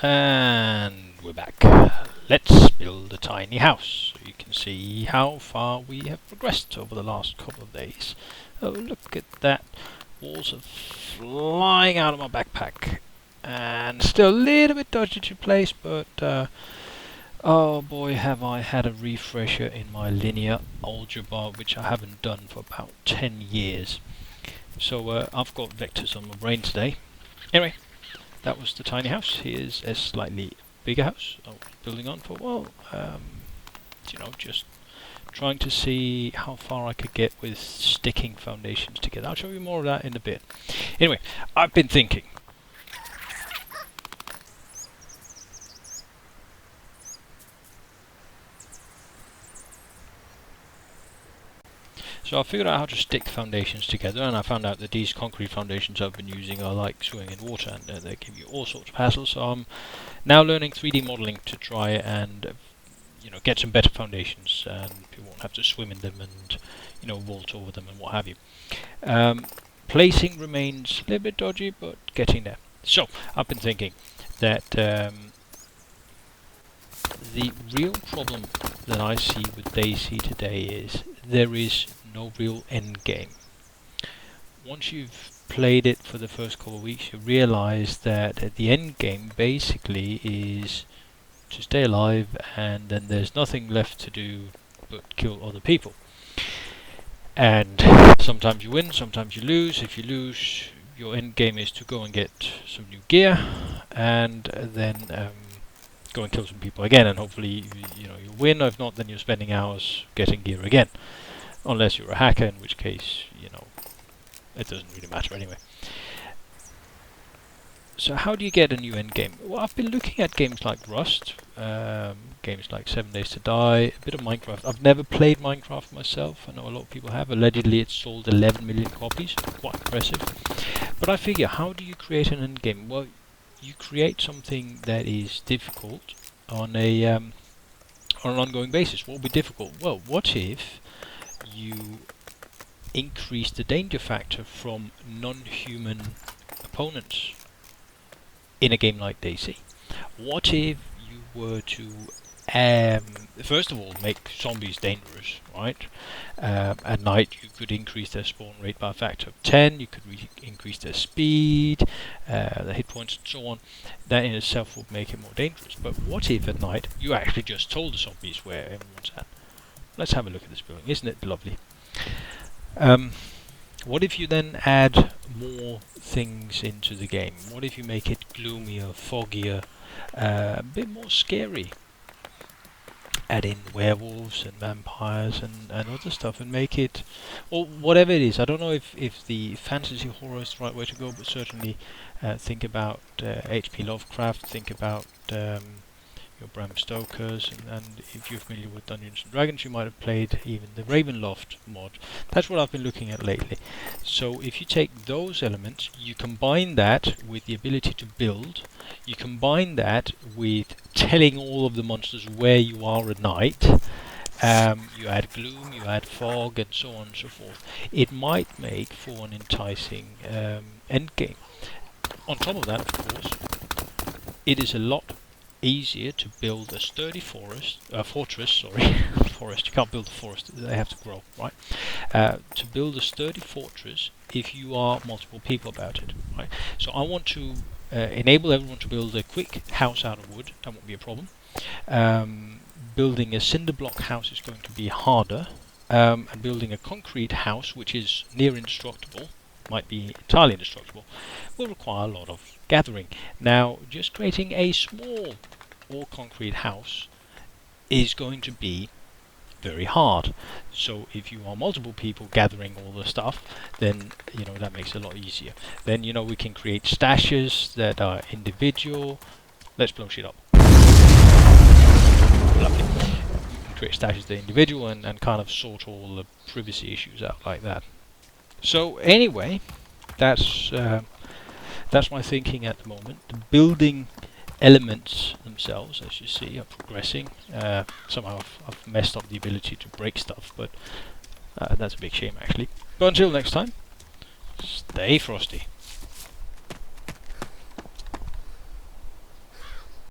And we're back. Let's build a tiny house so you can see how far we have progressed over the last couple of days. Oh, look at that. Walls are flying out of my backpack. And still a little bit dodgy to place, but oh boy, have I had a refresher in my linear algebra, which I haven't done for about 10 years. So I've got vectors on my brain today. Anyway, that was the tiny house. Here's a slightly bigger house I was building on for a while. Just trying to see how far I could get with sticking foundations together. I'll show you more of that in a bit. Anyway, I've been thinking. So I figured out how to stick foundations together, and I found out that these concrete foundations I've been using are like swimming in water, and they give you all sorts of hassles. So I'm now learning 3D modeling to try and get some better foundations, and you won't have to swim in them and vault over them and what have you. Placing remains a little bit dodgy, but getting there. So I've been thinking that the real problem that I see with DayZ today is there is no real end game. Once you've played it for the first couple of weeks, you realize that the end game basically is to stay alive, and then there's nothing left to do but kill other people. And sometimes you win, sometimes you lose. If you lose, your end game is to go and get some new gear, and then go and kill some people again, and hopefully you win. If not, then you're spending hours getting gear again, unless you're a hacker, in which case it doesn't really matter anyway. So how do you get a new end game? Well, I've been looking at games like Rust, games like 7 Days to Die, a bit of Minecraft. I've never played Minecraft myself. I know a lot of people have. Allegedly it's sold 11 million copies, quite impressive. But I figure, how do you create an end game? Well, you create something that is difficult on an ongoing basis. What would be difficult? Well, what if you increase the danger factor from non-human opponents in a game like DayZ? What if you were to first of all make zombies dangerous, right? At night you could increase their spawn rate by a factor of 10, you could increase their speed, their hit points and so on. That in itself would make it more dangerous. But what if at night you actually just told the zombies where everyone's at? Let's have a look at this building. Isn't it lovely? What if you then add more things into the game? What if you make it gloomier, foggier, a bit more scary? Add in werewolves and vampires and other stuff, and make it, or whatever it is. I don't know if the fantasy horror is the right way to go, but certainly think about H.P. Lovecraft, think about your Bram Stokers, and if you're familiar with Dungeons and Dragons, you might have played even the Ravenloft mod. That's what I've been looking at lately. So if you take those elements, you combine that with the ability to build, you combine that with telling all of the monsters where you are at night, you add gloom, you add fog, and so on and so forth. It might make for an enticing end game. On top of that, of course, it is a lot easier to build a sturdy fortress. Forest. You can't build a forest; they have to grow, right? To build a sturdy fortress, if you are multiple people about it, right? So I want to enable everyone to build a quick house out of wood. That won't be a problem. Building a cinder block house is going to be harder, and building a concrete house, which is near indestructible, might be entirely indestructible, will require a lot of gathering. Now, just creating a small all-concrete house is going to be very hard. So if you are multiple people gathering all the stuff, then that makes it a lot easier. Then we can create stashes that are individual. Let's blow shit up. Lovely. You can create stashes that are individual and kind of sort all the privacy issues out like that. So anyway, that's my thinking at the moment. The building elements themselves, as you see, are progressing. Somehow I've messed up the ability to break stuff, but that's a big shame actually. But until next time, stay frosty.